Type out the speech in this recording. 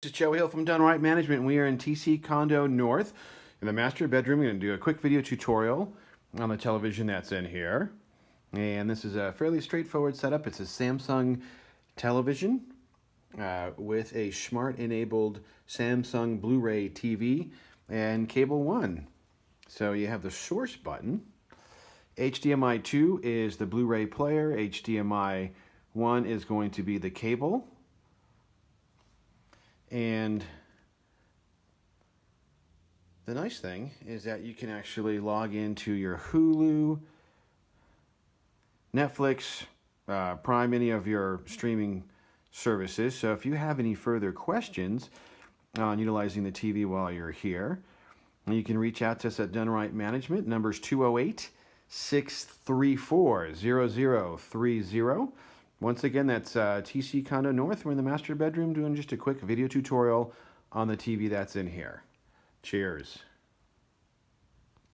This is Joe Hill from DoneRight Management. We are in TC Condo North in the master bedroom. We're going to do a quick video tutorial on the television that's in here. And this is a fairly straightforward setup. It's a Samsung television with a smart-enabled Samsung Blu-ray TV and cable 1. So you have the source button. HDMI 2 is the Blu-ray player. HDMI 1 is going to be the cable. And the nice thing is that you can actually log into your Hulu, Netflix, Prime, any of your streaming services. So if you have any further questions on utilizing the TV while you're here, you can reach out to us at DoneRight Management. Number's 208-634-0030. Once again, that's TC Condo North. We're in the master bedroom doing just a quick video tutorial on the TV that's in here. Cheers.